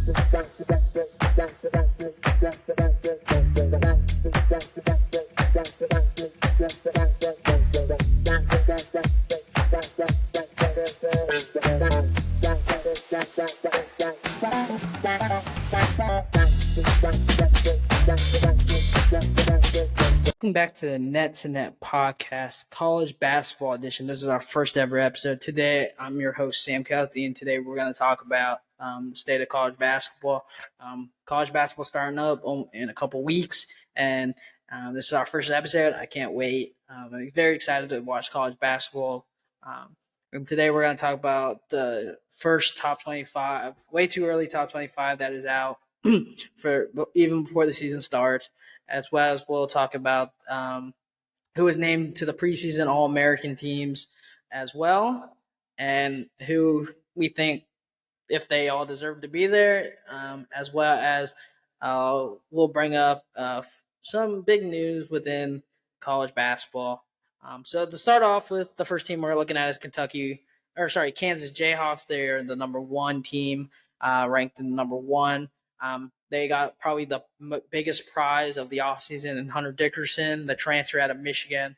Welcome back to the Net to Net podcast, college basketball edition. This is our first ever episode. Today, I'm your host, Sam Kelty, and today we're going to talk about the state of college basketball. College basketball starting up in a couple weeks, and this is our first episode. I can't wait. I'm very excited to watch college basketball. And today, we're going to talk about the first top 25, way too early top 25 that is out for even before the season starts. As well as we'll talk about who was named to the preseason All-American teams as well, and who we think if they all deserve to be there, as well as we'll bring up some big news within college basketball. So to start off with, the first team we're looking at is Kansas Jayhawks. They're the number one team, ranked in number one. They got probably the biggest prize of the offseason in Hunter Dickerson, the transfer out of Michigan.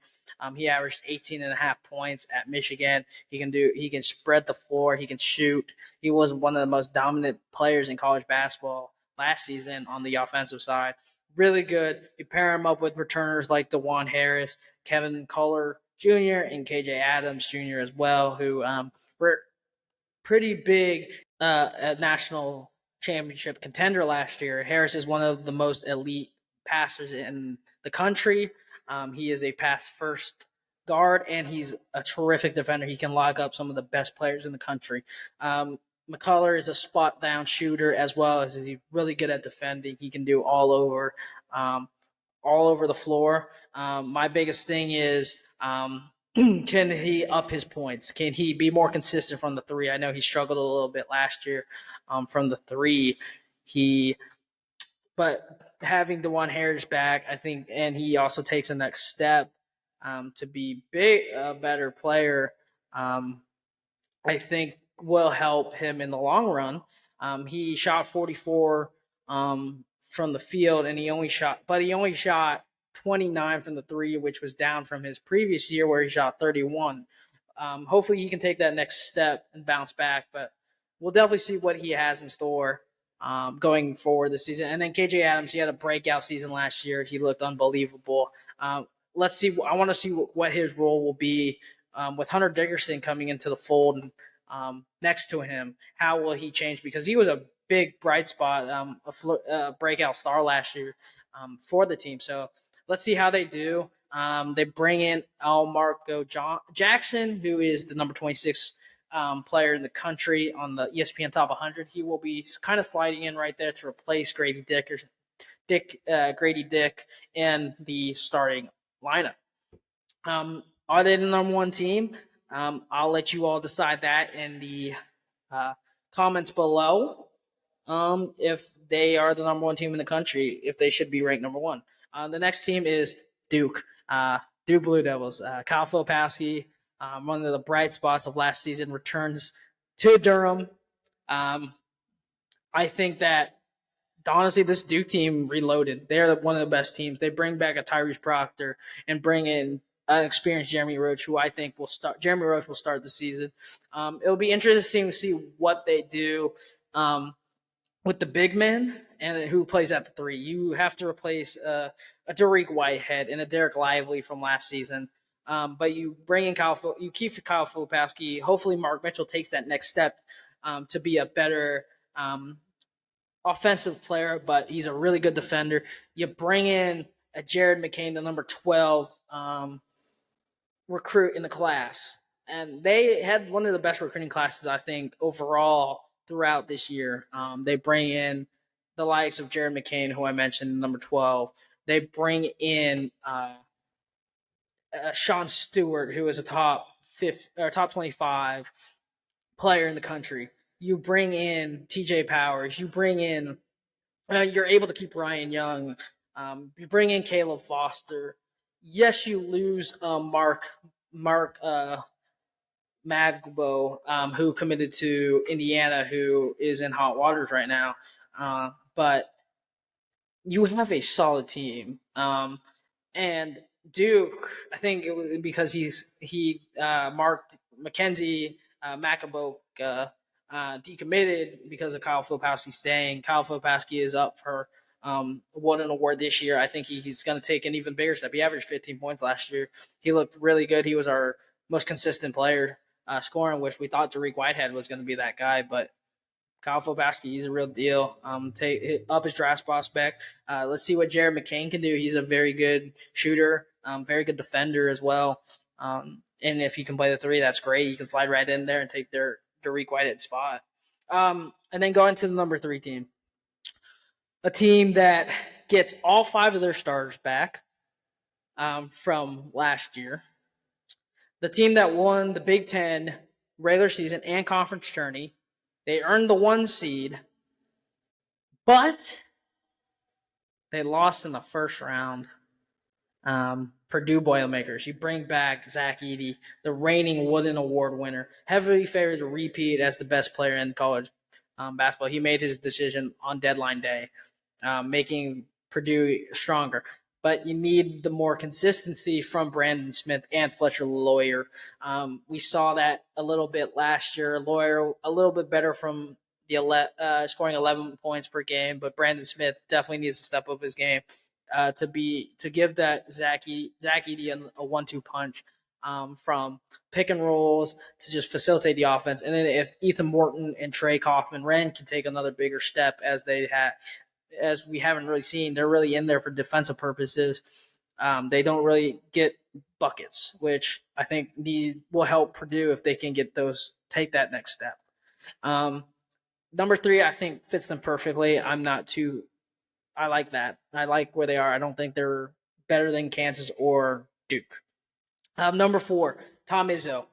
He averaged 18.5 points at Michigan. He can spread the floor. He can shoot. He was one of the most dominant players in college basketball last season on the offensive side. Really good. You pair him up with returners like DeJuan Harris, Kevin Culler Jr., and KJ Adams Jr. as well, who were pretty big at national championship contender last year. Harris is one of the most elite passers in the country. He is a pass-first guard, and he's a terrific defender. He can lock up some of the best players in the country. McCullough is a spot-down shooter as well as he's really good at defending. He can do all over the floor. My biggest thing is can he up his points? Can he be more consistent from the three? I know he struggled a little bit last year from the three. But having DeJuan Harris back, I think, and he also takes the next step to be a better player, I think will help him in the long run. He shot 44 from the field, and he only shot 29 from the three, which was down from his previous year where he shot 31. Hopefully he can take that next step and bounce back, but we'll definitely see what he has in store going forward this season. And then KJ Adams, he had a breakout season last year. He looked unbelievable. Let's see. I want to see what his role will be with Hunter Dickerson coming into the fold and next to him. How will he change? Because he was a big bright spot, a breakout star last year for the team. So let's see how they do. They bring in Marco Jackson, who is the number 26 player in the country on the ESPN Top 100. He will be kind of sliding in right there to replace Grady Dick in the starting lineup. Are they the number one team? I'll let you all decide that in the comments below. If they are the number one team in the country, if they should be ranked number one. The next team is Duke. Duke Blue Devils. Kyle Filipowski, one of the bright spots of last season, returns to Durham. I think that, honestly, this Duke team reloaded. They're one of the best teams. They bring back a Tyrese Proctor and bring in an experienced Jeremy Roach, who I think will start. Jeremy Roach will start the season. It'll be interesting to see what they do with the big men and who plays at the three. You have to replace a Dariq Whitehead and a Derek Lively from last season. But you bring in you keep Kyle Filipowski. Hopefully Mark Mitchell takes that next step to be a better offensive player, but he's a really good defender. You bring in a Jared McCain, the number 12 recruit in the class. And they had one of the best recruiting classes, I think, overall throughout this year. They bring in the likes of Jared McCain, who I mentioned, number 12. They bring in Sean Stewart, who is a top 25 player in the country. You bring in TJ Powers. You bring in you're able to keep Ryan Young. You bring in Caleb Foster. Yes, you lose Mark Magbo, who committed to Indiana, who is in hot waters right now. But you have a solid team. And Duke, I think it was because he marked Mackenzie Macabo decommitted because of Kyle Filipowski staying. Kyle Filipowski is up for won an award this year. I think he's going to take an even bigger step. He averaged 15 points last year. He looked really good. He was our most consistent player scoring, which we thought Tariq Whitehead was going to be that guy, but Kyle Filipowski, he's a real deal. Take up his draft prospect. Let's see what Jared McCain can do. He's a very good shooter, very good defender as well. And if he can play the three, that's great. He can slide right in there and take their Dariq Whitehead spot. And then going to the number 3 team, a team that gets all 5 of their starters back from last year. The team that won the Big Ten regular season and conference tourney. They earned the 1 seed, but they lost in the first round. Purdue Boilermakers. You bring back Zach Edey, the reigning Wooden Award winner, heavily favored to repeat as the best player in college basketball. He made his decision on deadline day, making Purdue stronger. But you need the more consistency from Brandon Smith and Fletcher Lawyer. We saw that a little bit last year. Lawyer a little bit better from the scoring 11 points per game, but Brandon Smith definitely needs to step up his game to give that Zach Edey a 1-2 punch from pick and rolls to just facilitate the offense. And then if Ethan Morton and Trey Kaufman-Renn can take another bigger step as we haven't really seen, they're really in there for defensive purposes. They don't really get buckets, which I think will help Purdue if they can take that next step. Number 3, I think fits them perfectly. I like that. I like where they are. I don't think they're better than Kansas or Duke. Number 4, Tom Izzo.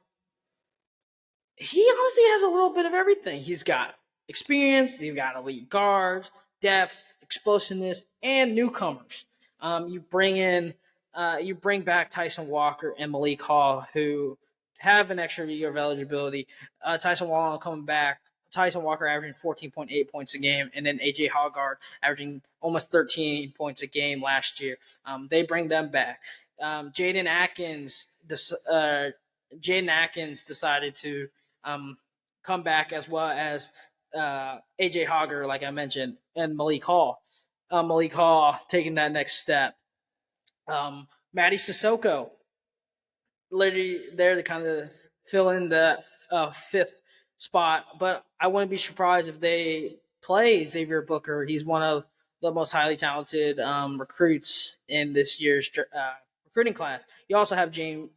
He honestly has a little bit of everything. He's got experience. He's got elite guards, depth, explosiveness, and newcomers. You bring back Tyson Walker and Malik Hall, who have an extra year of eligibility. Tyson Walker averaging 14.8 points a game, and then A.J. Hoggard averaging almost 13 points a game last year. They bring them back. Jaden Atkins decided to come back, as well as A.J. Hogger, like I mentioned, and Malik Hall. Malik Hall taking that next step. Matty Sissoko, literally there to kind of fill in the 5th spot, but I wouldn't be surprised if they play Xavier Booker. He's one of the most highly talented recruits in this year's recruiting class. You also have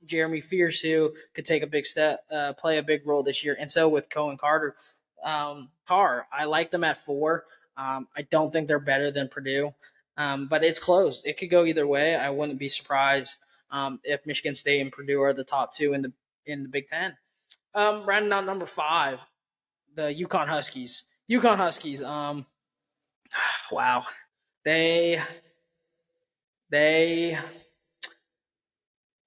Jeremy Fierce, who could take a big step, play a big role this year, and so with Cohen Carter. I like them at 4. I don't think they're better than Purdue, but it's close. It could go either way. I wouldn't be surprised if Michigan State and Purdue are the top 2 in the Big Ten. Rounding out number 5, the UConn Huskies. Wow, they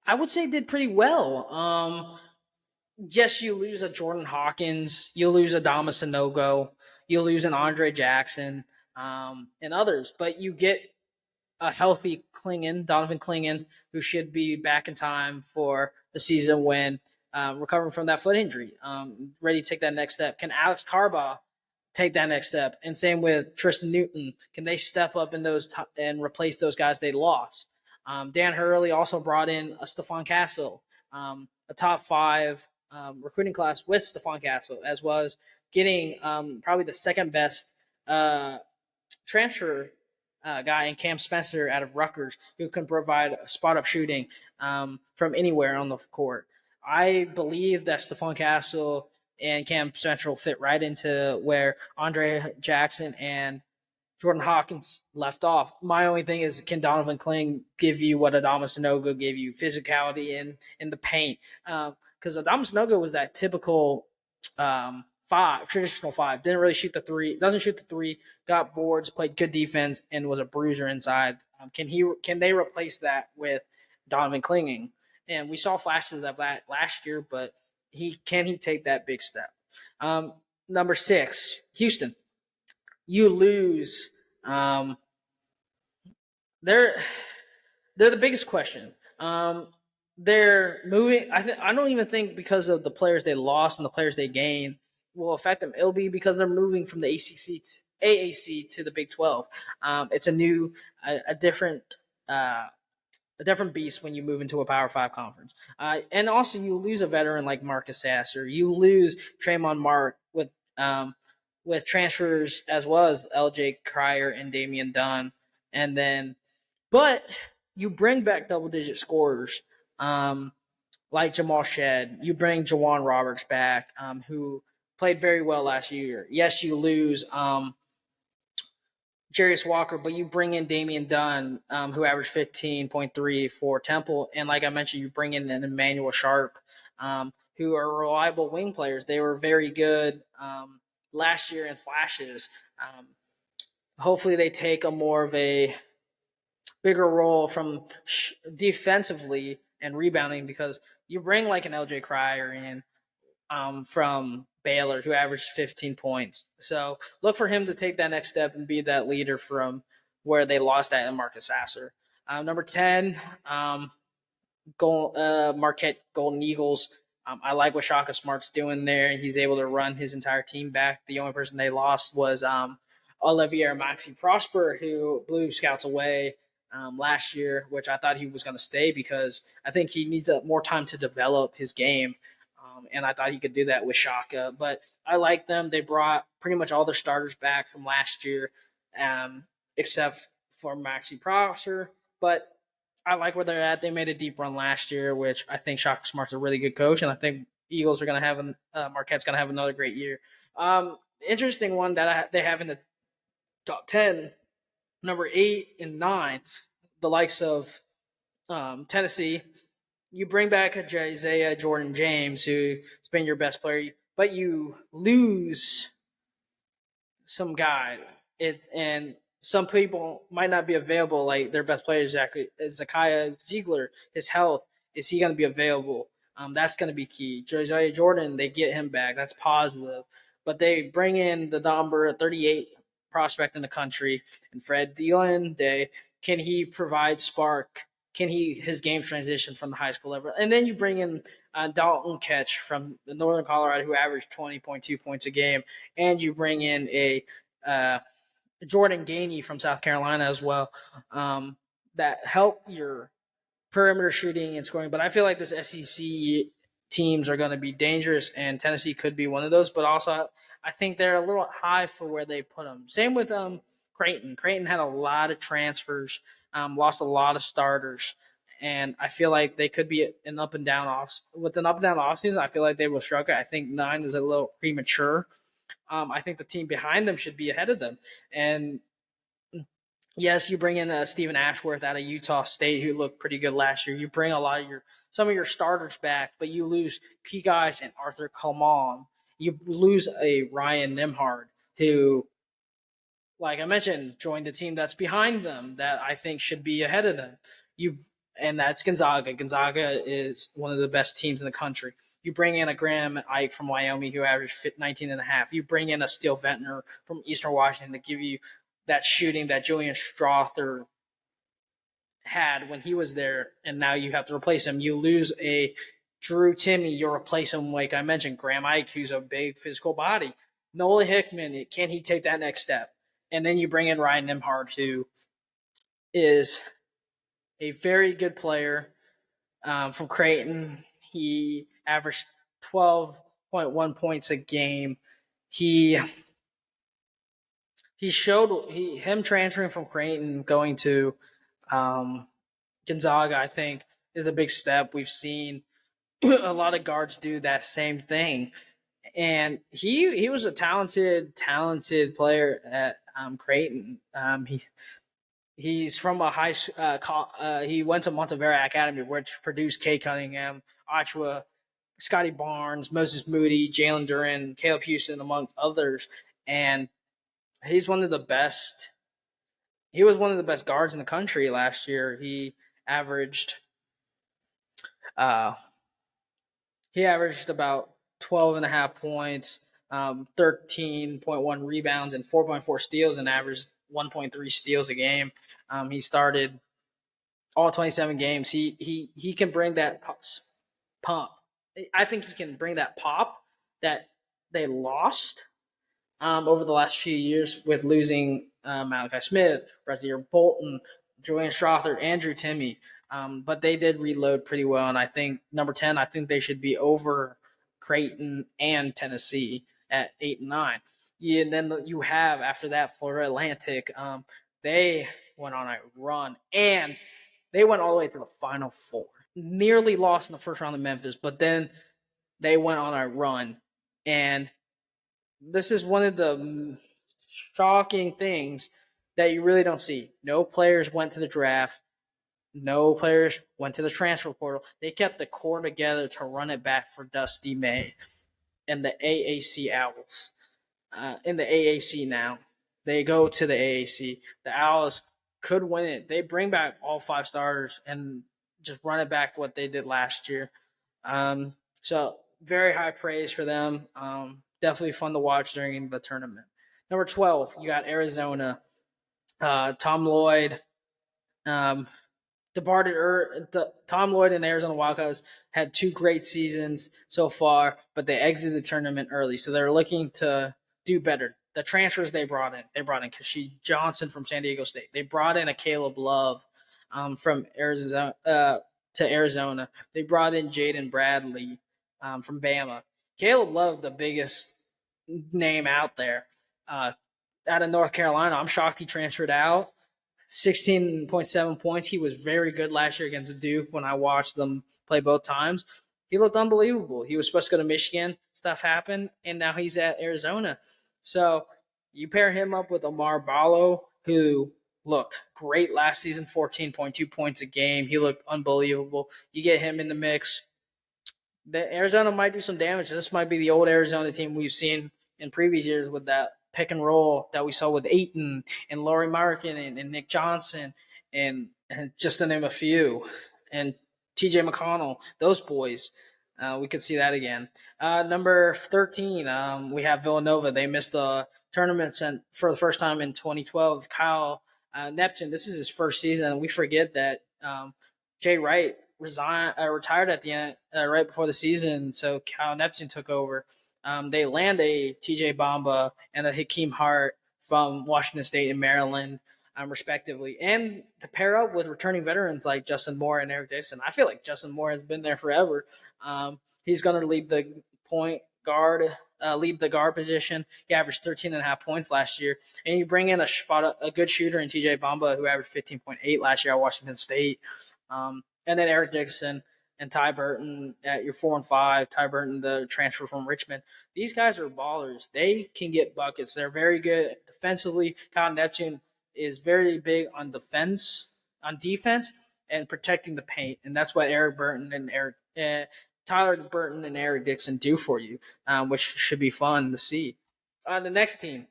I would say did pretty well. Yes, you lose a Jordan Hawkins, you lose a Dama Sanogo, you lose an Andre Jackson, and others, but you get a healthy Donovan Clingan, who should be back in time for the season when recovering from that foot injury, ready to take that next step. Can Alex Carbaugh take that next step? And same with Tristan Newton. Can they step up in those and replace those guys they lost? Dan Hurley also brought in a Stephon Castle, a top 5 recruiting class with Stephon Castle, as well as getting probably the second best transfer guy in Cam Spencer out of Rutgers, who can provide spot-up shooting from anywhere on the court. I believe that Stephon Castle and Cam Spencer will fit right into where Andre Jackson and Jordan Hawkins left off. My only thing is, can Donovan Cling give you what Adama Sanogo gave you, physicality in the paint? Because Adama Sanogo was that typical traditional 5. Didn't really shoot the 3. Doesn't shoot the 3. Got boards, played good defense, and was a bruiser inside. Can they replace that with Donovan Clinging? And we saw flashes of that last year, but Can he take that big step? Number 6, Houston. You lose. They're they're the biggest question. They're moving. I don't even think because of the players they lost and the players they gained will affect them. It'll be because they're moving from the ACC to AAC to the Big 12. It's a different a different beast when you move into a Power Five conference. And also, you lose a veteran like Marcus Sasser. You lose Tremont Mark with transfers as well as LJ Cryer and Damian Dunn, and then but you bring back double digit scorers like Jamal Shed. You bring Jawan Roberts back, who played very well last year. Yes, you lose Jarius Walker, but you bring in Damian Dunn, who averaged 15.3 for Temple. And like I mentioned, you bring in an Emmanuel Sharp, who are reliable wing players. They were very good last year in flashes. Hopefully they take a more of a bigger role from defensively and rebounding, because you bring like an LJ Cryer in from Baylor, who averaged 15 points. So look for him to take that next step and be that leader from where they lost that in Marcus Sasser. Number 10, Marquette Golden Eagles. I like what Shaka Smart's doing there. He's able to run his entire team back. The only person they lost was Olivier Maxi Prosper, who blew scouts away last year, which I thought he was going to stay because I think he needs more time to develop his game. And I thought he could do that with Shaka. But I like them. They brought pretty much all their starters back from last year, except for Maxi Prosper. But I like where they're at. They made a deep run last year, which I think Shaka Smart's a really good coach, and I think Eagles are going to have Marquette's going to have another great year. Interesting one that they have in the top 10, number 8 and 9, the likes of Tennessee. You bring back Isaiah Jordan James, who's been your best player, but you lose some guy. And some people might not be available, like their best player, Zakiya Ziegler. His health, is he going to be available? That's going to be key. Josiah Jordan, they get him back. That's positive. But they bring in the number 38 prospect in the country, and Fred Dillon. Can he provide spark? Can his game transition from the high school level? And then you bring in Dalton Ketch from Northern Colorado, who averaged 20.2 points a game, and you bring in a Jordan Gainey from South Carolina as well, that help your perimeter shooting and scoring. But I feel like this SEC teams are going to be dangerous, and Tennessee could be one of those. But also, I think they're a little high for where they put them. Same with Creighton. Creighton had a lot of transfers, lost a lot of starters, and I feel like they could be an up and down off. With an up and down off season, I feel like they will struggle. I think 9 is a little premature. I think the team behind them should be ahead of them. And yes, you bring in Stephen Ashworth out of Utah State, who looked pretty good last year. You bring some of your starters back, but you lose key guys and Arthur Coleman. You lose a Ryan Nimhard, who, like I mentioned, joined the team that's behind them that I think should be ahead of them. And that's Gonzaga. Gonzaga is one of the best teams in the country. You bring in a Graham Ike from Wyoming, who averaged 19 and a half. You bring in a Steele Ventnor from Eastern Washington to give you that shooting that Julian Strother had when he was there, and now you have to replace him. You lose a Drew Timme, you replace him, like I mentioned, Graham Ike, who's a big physical body. Noah Hickman, can he take that next step? And then you bring in Ryan Nimhard, who is a very good player from Creighton. He averaged 12.1 points a game. Him transferring from Creighton going to Gonzaga, I think, is a big step. We've seen a lot of guards do that same thing, and he was a talented player at Creighton. He's from a he went to Montevera Academy, which produced Kay Cunningham, Ochoa, Scotty Barnes, Moses Moody, Jalen Duran, Caleb Houston, amongst others. And he's one of the best. He was one of the best guards in the country last year. He averaged He averaged about 12 and a half points, 13.1 rebounds, and 4.4 steals, and averaged 1.3 steals a game. He started all 27 games. He can bring that pump. I think he can bring that pop that they lost over the last few years with losing Malachi Smith, Brazier Bolton, Julian Strother, Andrew Timme. But they did reload pretty well, and I think number 10, I think they should be over Creighton and Tennessee at 8 and 9. Yeah, and then you have after that Florida Atlantic. They went on a run, and they went all the way to the Final Four. Nearly lost in the first round of Memphis, but then they went on a run, and this is one of the shocking things that you really don't see. No players went to the draft. No players went to the transfer portal. They kept the core together to run it back for Dusty May and the AAC Owls. In the AAC now, they go to the AAC. The Owls could win it. They bring back all 5 starters and just run it back what they did last year. So very high praise for them. Definitely fun to watch during the tournament. Number 12, you got Arizona. Tom Lloyd, um, Tom Lloyd and the Arizona Wildcats had 2 great seasons so far, but they exited the tournament early, so they're looking to do better. The transfers they brought in Kasheed Johnson from San Diego State. They brought in a Caleb Love from Arizona to Arizona. They brought in Jaden Bradley from Bama. Caleb Love, the biggest name out there. Out of North Carolina, I'm shocked he transferred out. 16.7 points. He was very good last year against Duke when I watched them play both times. He looked unbelievable. He was supposed to go to Michigan. Stuff happened, and now he's at Arizona. So you pair him up with Amar Ballo, who looked great last season, 14.2 points a game. He looked unbelievable. You get him in the mix. The Arizona might do some damage. This might be the old Arizona team we've seen in previous years with that pick and roll that we saw with Ayton and Laurie Markin and Nick Johnson and just to name a few, and TJ McConnell, those boys. We could see that again. Number 13, we have Villanova. They missed the tournament for the first time in 2012. Kyle Neptune, this is his first season. We forget that Jay Wright retired at the end, right before the season, so Kyle Neptune took over. They land a TJ Bamba and a Hakeem Hart from Washington State and Maryland, respectively. And to pair up with returning veterans like Justin Moore and Eric Dixon, I feel like Justin Moore has been there forever. He's going to lead the guard position. He averaged 13.5 points last year. And you bring in a good shooter in TJ Bamba, who averaged 15.8 last year at Washington State. And then Eric Dixon and Ty Burton at your 4 and 5. Ty Burton, the transfer from Richmond. These guys are ballers. They can get buckets. They're very good defensively. Kyle Neptune is very big on defense, and protecting the paint, and that's what Tyler Burton and Eric Dixon do for you, which should be fun to see. The next team,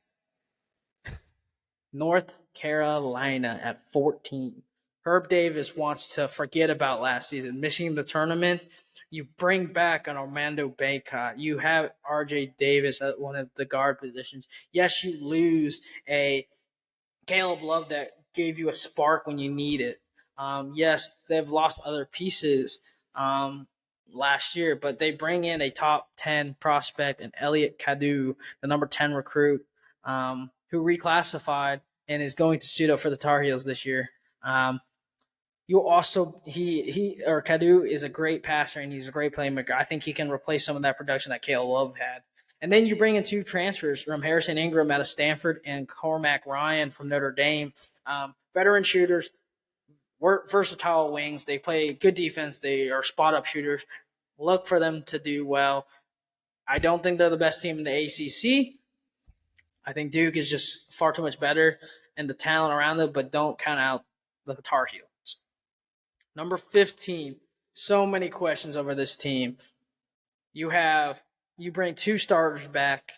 North Carolina at 14. Herb Davis wants to forget about last season, missing the tournament. You bring back an Armando Bacot. You have RJ Davis at one of the guard positions. Yes, you lose a Caleb Love that gave you a spark when you need it. Yes, they've lost other pieces last year, but they bring in a top 10 prospect and Elliot Cadu, the number 10 recruit, who reclassified and is going to suit up for the Tar Heels this year. You also Cadu is a great passer and he's a great playmaker. I think he can replace some of that production that Caleb Love had. And then you bring in 2 transfers from Harrison Ingram out of Stanford and Cormac Ryan from Notre Dame. Veteran shooters, versatile wings. They play good defense. They are spot-up shooters. Look for them to do well. I don't think they're the best team in the ACC. I think Duke is just far too much better and the talent around it, but don't count out the Tar Heels. Number 15, so many questions over this team. You bring 2 starters back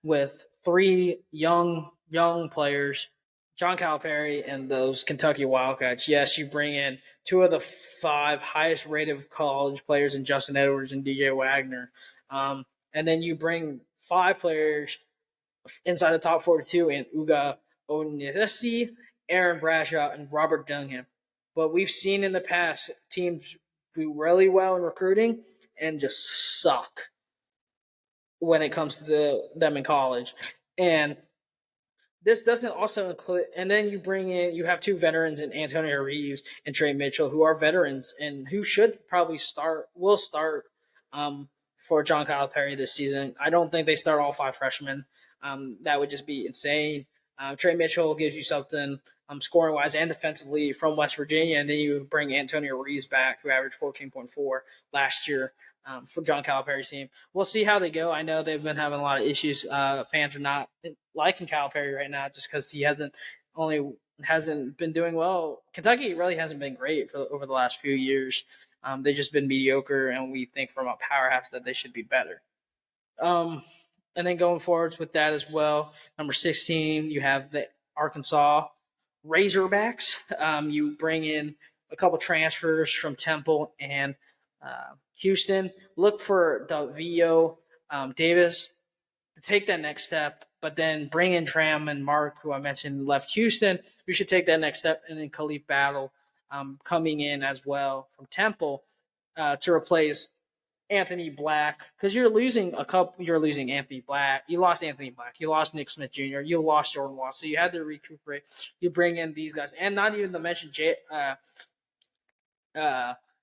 with 3 young players John Calipari and those Kentucky Wildcats. Yes, you bring in two of the five highest rated college players in Justin Edwards and DJ Wagner. And then you bring five players inside the top 42 in Uga Onyeasi, Aaron Bradshaw, and Robert Dunham. But we've seen in the past teams do really well in recruiting and just suck when it comes to them in college. And this doesn't also include, and then you have two veterans in Antonio Reeves and Trey Mitchell, who are veterans and who should probably will start for John Calipari this season. I don't think they start all five freshmen. That would just be insane. Trey Mitchell gives you something scoring wise and defensively from West Virginia, and then you bring Antonio Reeves back, who averaged 14.4 last year. For John Calipari's team. We'll see how they go. I know they've been having a lot of issues. Fans are not liking Calipari right now just because he hasn't been doing well. Kentucky really hasn't been great over the last few years. They've just been mediocre, and we think from a powerhouse that they should be better. And then going forwards with that as well, number 16, you have the Arkansas Razorbacks. You bring in a couple transfers from Temple and Houston. Look for Davio Davis to take that next step, but then bring in Tram and Mark, who I mentioned left Houston. We should take that next step, and then Khalif Battle coming in as well from Temple to replace Anthony Black, because you're losing Anthony Black. You lost Anthony Black. You lost Nick Smith Jr. You lost Jordan Wall. So you had to recuperate. You bring in these guys, and not even to mention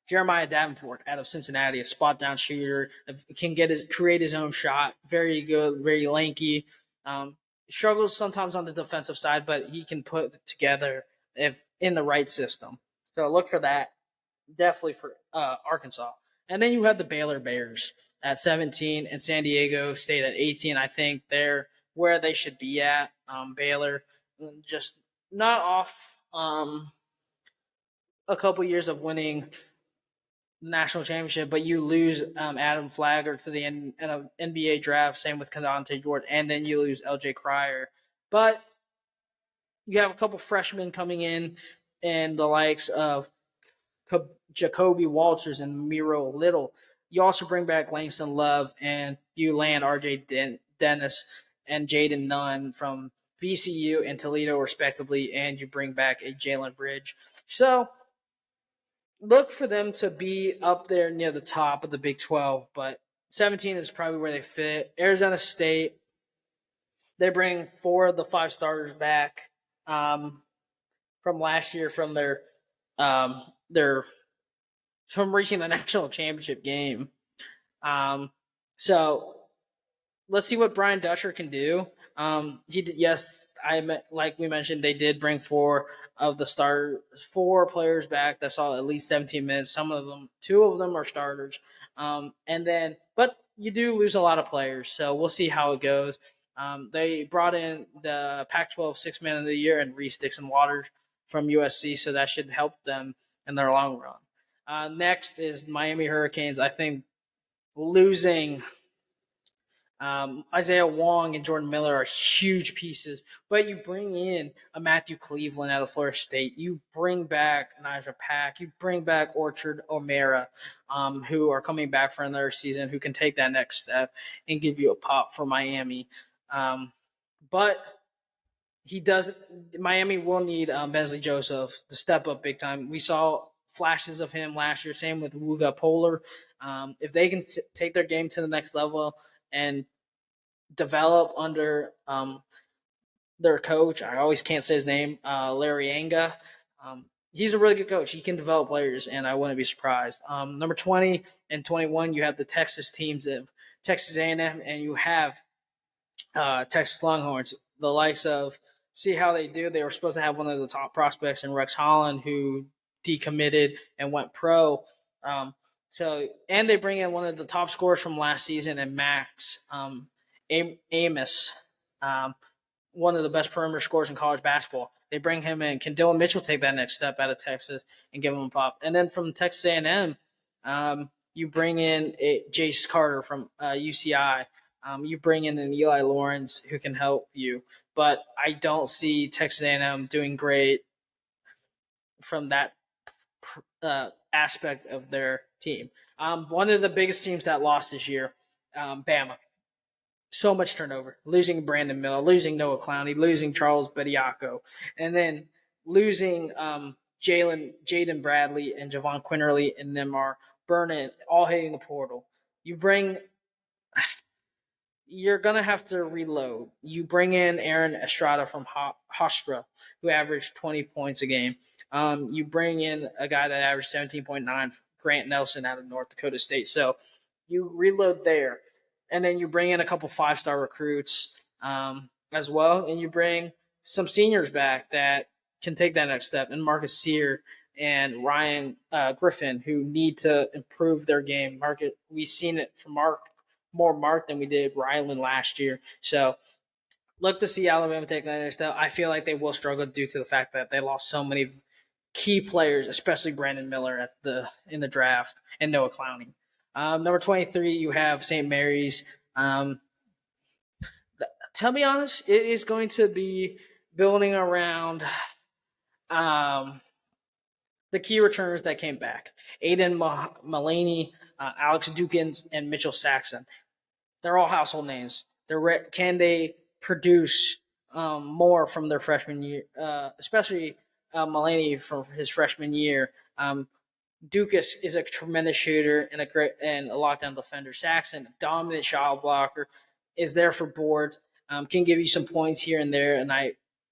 Jeremiah Davenport out of Cincinnati, a spot down shooter, can create his own shot. Very good, very lanky. Struggles sometimes on the defensive side, but he can put it together if in the right system. So look for that. Definitely for Arkansas. And then you have the Baylor Bears at 17 and San Diego State at 18. I think they're where they should be at. Baylor just not off a couple years of winning national championship, but you lose Adam Flagler to the NBA draft. Same with Kadante Jordan, and then you lose LJ Cryer. But you have a couple freshmen coming in, and the likes of Jacoby Walters and Miro Little. You also bring back Langston Love, and you land R.J. Dennis and Jaden Nunn from VCU and Toledo, respectively, and you bring back a Jalen Bridge. So look for them to be up there near the top of the Big 12, but 17 is probably where they fit. Arizona State, they bring 4 of the 5 starters back from last year from from reaching the national championship game. So let's see what Brian Dusher can do. Like we mentioned, they did bring 4 players back that saw at least 17 minutes. 2 of them are starters. But you do lose a lot of players, so we'll see how it goes. They brought in the Pac-12 Sixth Man of the Year and Reese Dixon-Waters from USC, so that should help them in their long run. Next is Miami Hurricanes. I think losing Isaiah Wong and Jordan Miller are huge pieces, but you bring in a Matthew Cleveland out of Florida State. You bring back Elijah Pack. You bring back Orchard O'Mara, who are coming back for another season, who can take that next step and give you a pop for Miami. But Miami will need Bensley Joseph to step up big time. We saw flashes of him last year. Same with Wooga Polar. If they can take their game to the next level and develop under their coach, I always can't say his name, Larry Anga. He's a really good coach. He can develop players, and I wouldn't be surprised. Number 20 and 21, you have the Texas teams of Texas A&M, and you have Texas Longhorns, the likes of, see how they do. They were supposed to have one of the top prospects in Rex Holland, who decommitted and went pro. And they bring in one of the top scorers from last season, and Max Amos, one of the best perimeter scorers in college basketball. They bring him in. Can Dylan Mitchell take that next step out of Texas and give him a pop? And then from Texas A&M, you bring in Jace Carter from UCI. You bring in an Eli Lawrence who can help you, but I don't see Texas A&M doing great from that aspect of their team. One of the biggest teams that lost this year, Bama. So much turnover. Losing Brandon Miller, losing Noah Clowney, losing Charles Bediako, and then losing Jaden Bradley and Javon Quinterly, and them are burning, all hitting the portal. You're gonna have to reload. You bring in Aaron Estrada from Hofstra, who averaged 20 points a game. You bring in a guy that averaged 17.9, Grant Nelson out of North Dakota State. So you reload there, and then you bring in a couple 5-star recruits as well, and you bring some seniors back that can take that next step. And Marcus Sear and Ryan Griffin, who need to improve their game. We've seen it from more Mark than we did Ryland last year. So look to see Alabama take that next step. I feel like they will struggle due to the fact that they lost so many key players, especially Brandon Miller in the draft and Noah Clowney. Number 23, you have St. Mary's. To be honest, it is going to be building around the key returners that came back. Aiden Mulaney, Alex Dukins, and Mitchell Saxon. They're all household names. Can they produce more from their freshman year, especially Mulaney from his freshman year? Dukas is a tremendous shooter and a lockdown defender. Saxon, dominant shot blocker, is there for boards. Can give you some points here and there,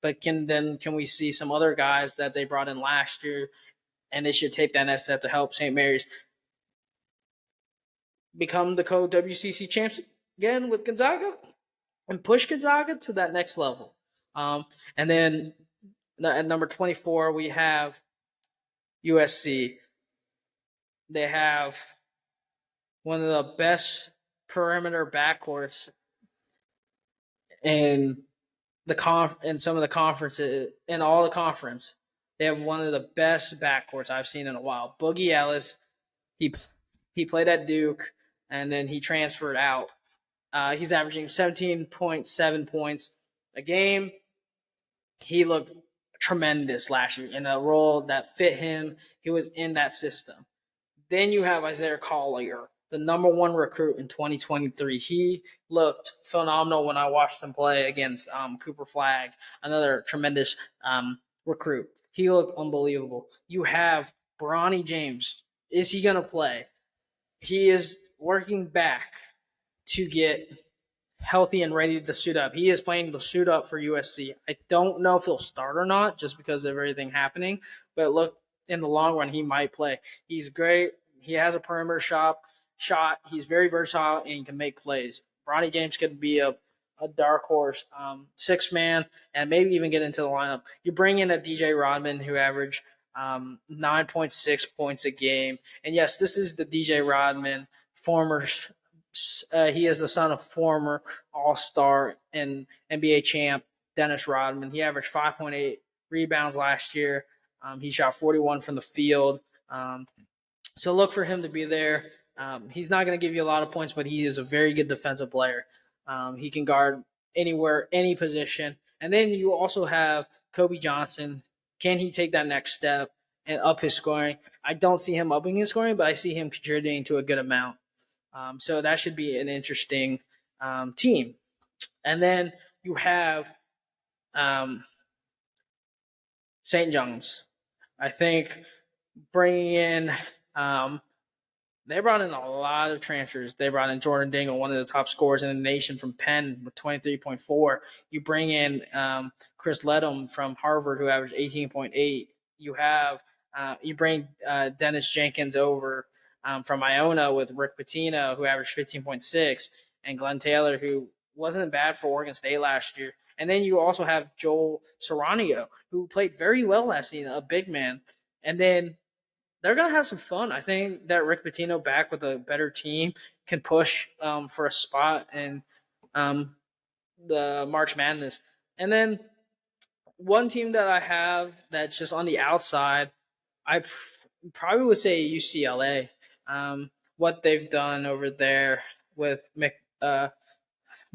but can we see some other guys that they brought in last year, and they should take that next step to help St. Mary's become the co-WCC champs again with Gonzaga and push Gonzaga to that next level. And then at number 24, we have USC. They have one of the best perimeter backcourts in some of the conferences, in all the conference. They have one of the best backcourts I've seen in a while. Boogie Ellis, he played at Duke, and then he transferred out. He's averaging 17.7 points a game. He looked tremendous last year in a role that fit him. He was in that system. Then you have Isaiah Collier, the number one recruit in 2023. He looked phenomenal when I watched him play against Cooper Flagg, another tremendous recruit. He looked unbelievable. You have Bronny James. Is he going to play? He is working back to get healthy and ready to suit up. He is planning to suit up for USC. I don't know if he'll start or not just because of everything happening, but look, in the long run, he might play. He's great. He has a perimeter shot. He's very versatile, and he can make plays. Bronny James could be a dark horse, 6-man, and maybe even get into the lineup. You bring in a DJ Rodman who averaged 9.6 points a game. And yes, this is the DJ Rodman, he is the son of former All-Star and NBA champ Dennis Rodman. He averaged 5.8 rebounds last year. He shot 41 from the field. So look for him to be there. He's not going to give you a lot of points, but he is a very good defensive player. He can guard anywhere, any position. And then you also have Kobe Johnson. Can he take that next step and up his scoring? I don't see him upping his scoring, but I see him contributing to a good amount. So that should be an interesting team. And then you have St. John's. I think bringing in they brought in a lot of transfers. They brought in Jordan Dingle, one of the top scorers in the nation from Penn with 23.4. You bring in Chris Ledham from Harvard, who averaged 18.8. You bring Dennis Jenkins over from Iona with Rick Pitino, who averaged 15.6, and Glenn Taylor, who wasn't bad for Oregon State last year. And then you also have Joel Serranio, who played very well last season, a big man. And then they're going to have some fun. I think that Rick Pitino back with a better team can push for a spot in the March Madness. And then one team that I have that's just on the outside, I probably would say UCLA. What they've done over there with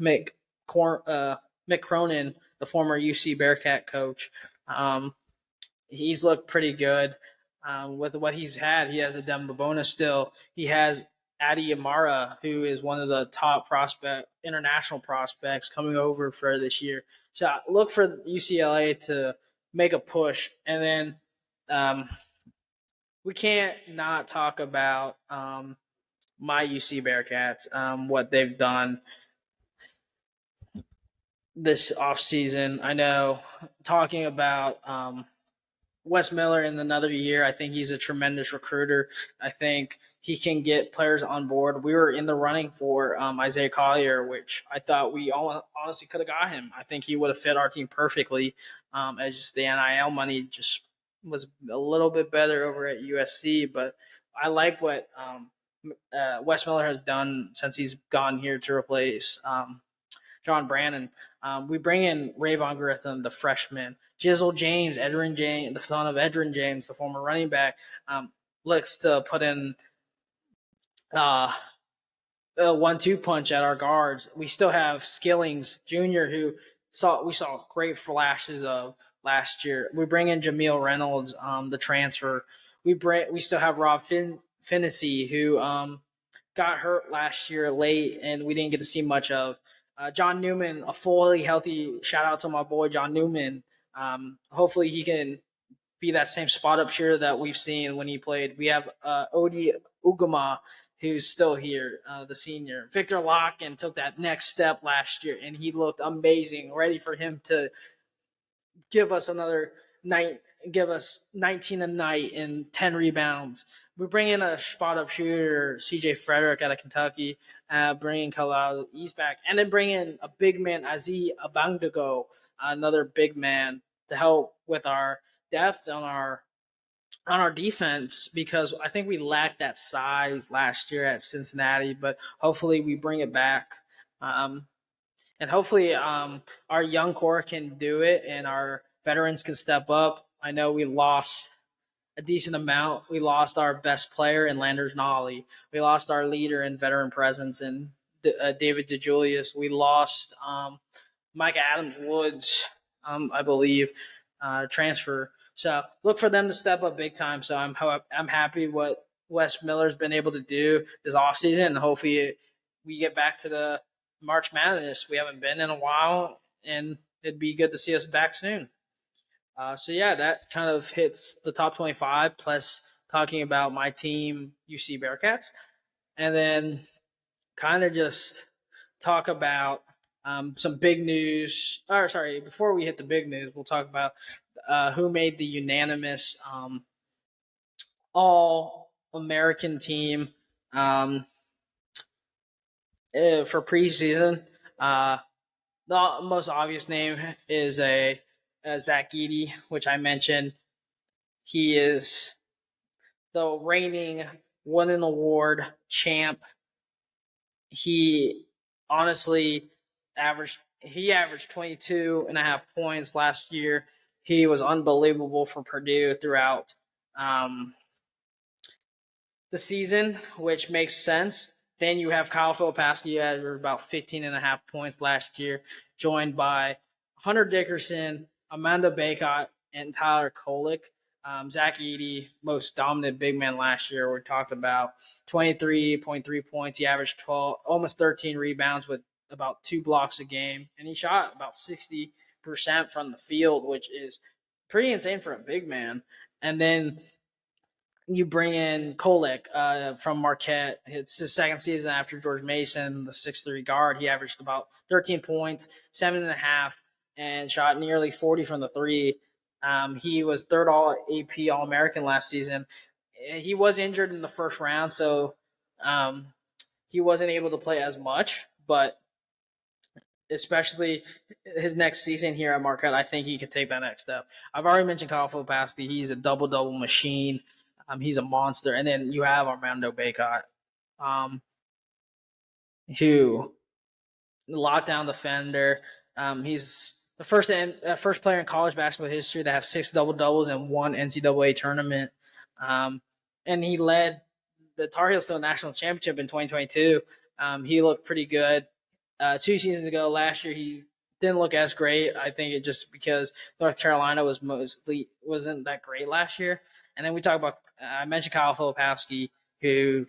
Mick Mick Cronin, the former UC Bearcat coach. He's looked pretty good with what he's had. He has a Dembabona still. He has Adi Amara, who is one of the top international prospects coming over for this year. So look for UCLA to make a push. And then we can't not talk about my UC Bearcats, what they've done this offseason. I know talking about Wes Miller in another year, I think he's a tremendous recruiter. I think he can get players on board. We were in the running for Isaiah Collier, which I thought we all honestly could have got him. I think he would have fit our team perfectly. As just the NIL money just was a little bit better over at USC. But I like what Wes Miller has done since he's gone here to replace John Brannon. We bring in Rayvon Gritham, the freshman. Jizzle James, Edrin James, the son of Edrin James, the former running back, looks to put in a 1-2 punch at our guards. We still have Skillings Jr., who we saw great flashes of last year. We bring in Jameel Reynolds, the transfer. We still have Rob Finnessy, who got hurt last year late, and we didn't get to see much of. John Newman, a fully healthy, shout out to my boy John Newman. Hopefully he can be that same spot up shooter that we've seen when he played. We have Odi Ugama, who's still here, the senior. Victor Locken took that next step last year, and he looked amazing. Ready for him to give us another night, give us 19 a night and 10 rebounds. We bring in a spot up shooter, CJ Frederick out of Kentucky, bring in Kalal East back, and then bring in a big man, Aziz Abangdago, another big man to help with our depth on our defense, because I think we lacked that size last year at Cincinnati, but hopefully we bring it back. And hopefully our young core can do it and our veterans can step up. I know we lost a decent amount. We lost our best player in Landers Nolly. We lost our leader in veteran presence in David DeJulius. We lost Mike Adams Woods, I believe, transfer. So look for them to step up big time. So I'm happy what Wes Miller's been able to do this offseason, and hopefully we get back to the March Madness. We haven't been in a while, and it'd be good to see us back soon. So yeah, that kind of hits the top 25, plus talking about my team, UC Bearcats, and then kind of just talk about some big news. Or sorry, before we hit the big news, we'll talk about who made the unanimous All-American team for preseason. The most obvious name is Zach Edey, which I mentioned. He is the reigning Wooden Award champ. He honestly averaged 22.5 points last year. He was unbelievable for Purdue throughout the season, which makes sense. Then you have Kyle Filipowski at about 15.5 points last year, joined by Hunter Dickerson, Amanda Baycott, and Tyler Kolek. Zach Edey, most dominant big man last year, we talked about 23.3 points. He averaged almost 13 rebounds with about 2 blocks a game, and he shot about 60% from the field, which is pretty insane for a big man. And then you bring in Kolek from Marquette. It's his second season after George Mason, the 6'3" guard. He averaged about 13 points, 7.5, and shot nearly 40 from the three. He was third All-AP All-American last season. He was injured in the first round, so he wasn't able to play as much, but especially his next season here at Marquette, I think he could take that next step. I've already mentioned Kyle Filipowski. He's a double-double machine. He's a monster. And then you have Armando Baycott, who lockdown defender. He's the first player in college basketball history to have 6 double-doubles in one NCAA tournament. And he led the Tar Heels to a national championship in 2022. He looked pretty good. 2 seasons ago. Last year he didn't look as great. I think it just because North Carolina wasn't that great last year. And then we talk about I mentioned Kyle Filipowski, who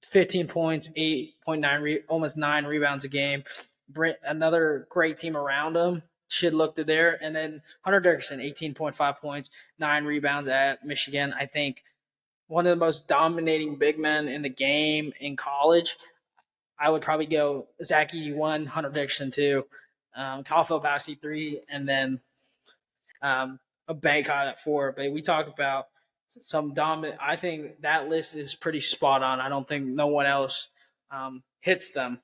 15 points, 8.9, almost 9 rebounds a game. Another great team around him should look to there. And then Hunter Dickerson, 18.5 points, 9 rebounds at Michigan. I think one of the most dominating big men in the game in college. I would probably go Zach Edey 1, Hunter Dickerson 2, Kyle Filipowski 3, and then a Bangkok at 4. But we talk about some dominant. I think that list is pretty spot on. I don't think no one else hits them.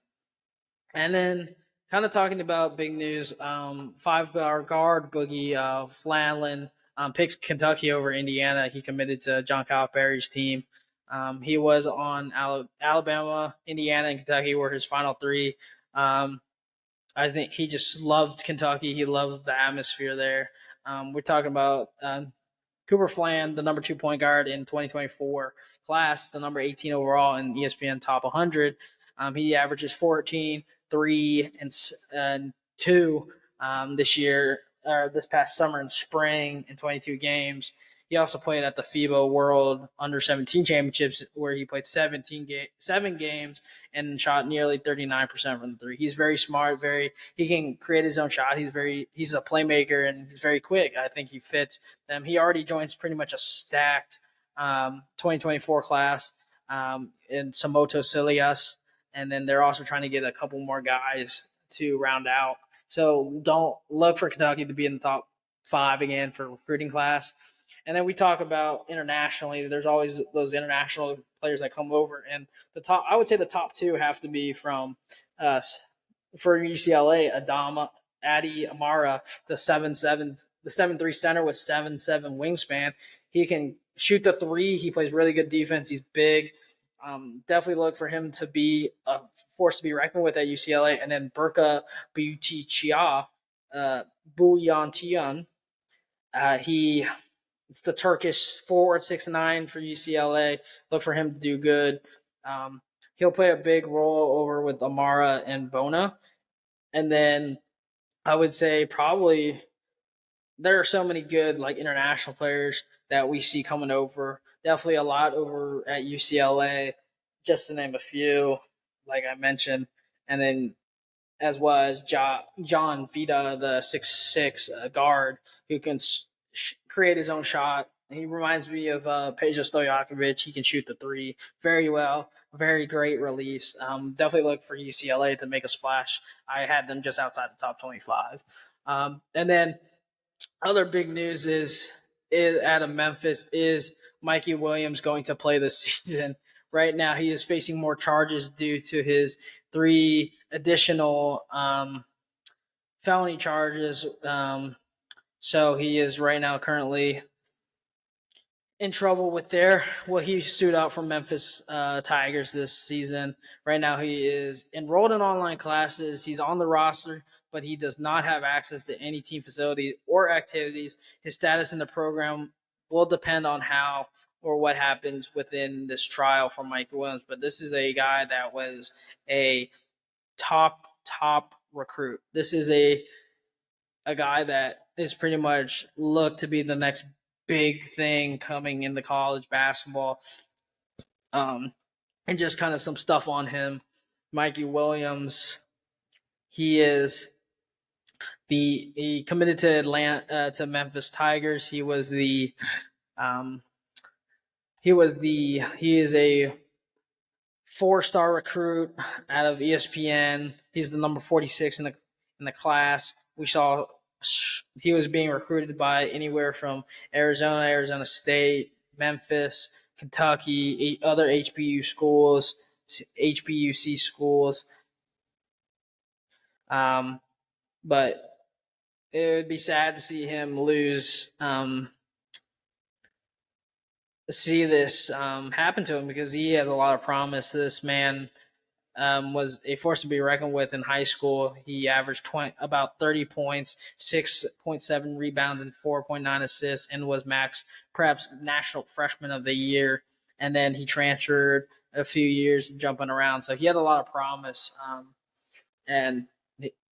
And then kind of talking about big news, 5-star guard Boogie Fland picked Kentucky over Indiana. He committed to John Calipari's team. He was on Alabama, Indiana, and Kentucky were his final three. I think he just loved Kentucky. He loved the atmosphere there. We're talking about Cooper Fland, the number 2 point guard in 2024 class, the number 18 overall in ESPN Top 100. He averages 14, 3, and 2 this past summer and spring in 22 games. He also played at the FIBA World Under-17 Championships, where he played 7 games and shot nearly 39% from the three. He's very smart. He can create his own shot. He's a playmaker and he's very quick. I think he fits them. He already joins pretty much a stacked 2024 class in Samoto Silias, and then they're also trying to get a couple more guys to round out. So don't look for Kentucky to be in the top 5 again for recruiting class. And then we talk about internationally. There's always those international players that come over, and I would say the top 2 have to be from for UCLA. Adi Amara, the 7'3" center with 7'7" wingspan. He can shoot the 3. He plays really good defense. He's big. Definitely look for him to be a force to be reckoned with at UCLA. And then Burka Buyantian. It's the Turkish forward, 6'9" for UCLA. Look for him to do good. He'll play a big role over with Amara and Bona. And then I would say probably there are so many good international players that we see coming over. Definitely a lot over at UCLA, just to name a few, like I mentioned. And then as well as John Vida, the 6'6" guard, who can create his own shot. He reminds me of Peja Stojakovic. He can shoot the 3 very well. Very great release. Definitely look for UCLA to make a splash. I had them just outside the top 25. And then other big news is out of Memphis is Mikey Williams going to play this season. Right now, he is facing more charges due to his 3 additional felony charges. So he is right now currently in trouble with he sued out for Memphis Tigers this season. Right now he is enrolled in online classes. He's on the roster, but he does not have access to any team facilities or activities. His status in the program will depend on how or what happens within this trial for Mike Williams. But this is a guy that was a top recruit. This is a guy that is pretty much looked to be the next big thing coming in the college basketball. And just kind of some stuff on him. Mikey Williams, he committed to Memphis Tigers. He is a 4-star recruit out of ESPN. He's the number 46 in the class. We saw he was being recruited by anywhere from Arizona State, Memphis, Kentucky, other HBCU schools. But it would be sad to see him lose. See this happen to him because he has a lot of promise. This man was a force to be reckoned with in high school. He averaged about 30 points, 6.7 rebounds, and 4.9 assists, and was Max Prepp's National Freshman of the Year. And then he transferred a few years jumping around. So he had a lot of promise. and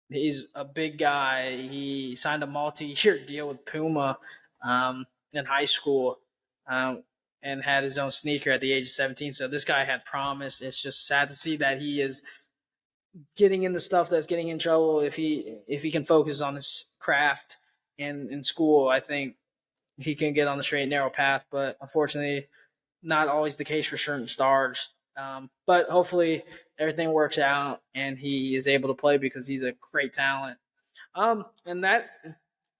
he's a big guy. He signed a multi-year deal with Puma in high school, and had his own sneaker at the age of 17. So this guy had promise. It's just sad to see that he is getting into stuff that's getting in trouble. If he can focus on his craft and in school, I think he can get on the straight and narrow path. But unfortunately, not always the case for certain stars. But hopefully everything works out and he is able to play because he's a great talent. And that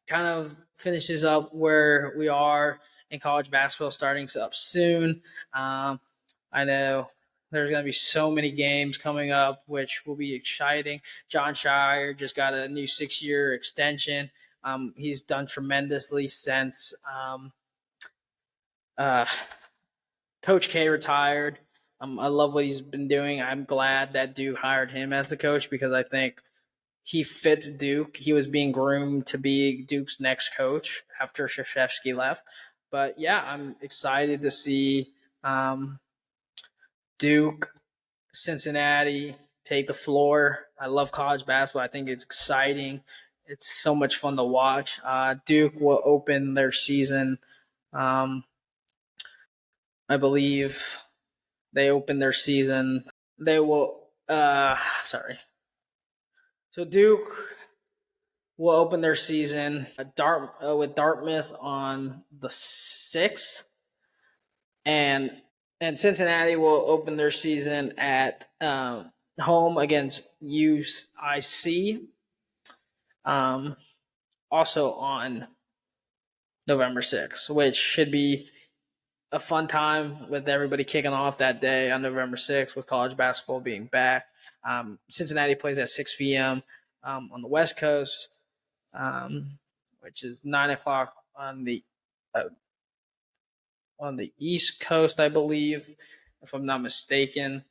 kind of finishes up where we are in college basketball, starting up soon. I know there's going to be so many games coming up, which will be exciting. John Schyer just got a new 6-year extension. He's done tremendously since Coach K retired. I love what he's been doing. I'm glad that Duke hired him as the coach because I think he fits Duke. He was being groomed to be Duke's next coach after Krzyzewski left. But yeah, I'm excited to see Duke, Cincinnati take the floor. I love college basketball. I think it's exciting. It's so much fun to watch. Duke will open their season. I believe they open their season. They will. So Duke will open their season with Dartmouth on the 6th, and Cincinnati will open their season at home against UIC. Also on November 6th, which should be a fun time with everybody kicking off that day on November 6th with college basketball being back. Cincinnati plays at 6 p.m. On the West Coast, which is 9 o'clock on the East Coast, I believe, if I'm not mistaken.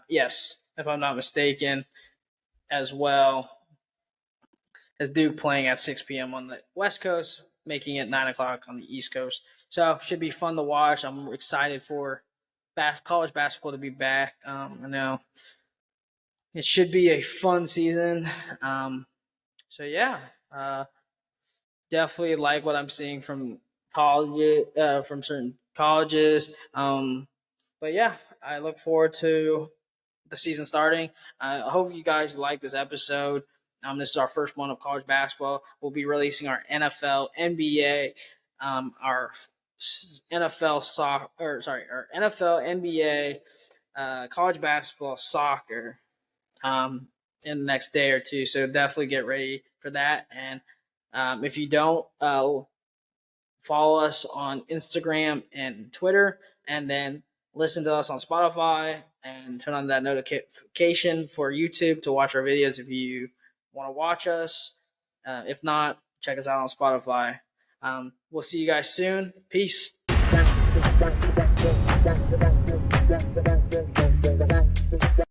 Yes, if I'm not mistaken, as well as Duke playing at 6 p.m. on the West Coast, making it 9 o'clock on the East Coast. So should be fun to watch. I'm excited for college basketball to be back. I know it should be a fun season. So yeah, definitely like what I'm seeing from college, from certain colleges. But yeah, I look forward to the season starting. I hope you guys like this episode. This is our first one of college basketball. We'll be releasing our NFL, NBA, our NFL our NFL, NBA, college basketball, soccer, in the next day or two. So definitely get ready for that. And if you don't, follow us on Instagram and Twitter, and then listen to us on Spotify and turn on that notification for YouTube to watch our videos if you want to watch us. If not, check us out on Spotify. We'll see you guys soon. Peace.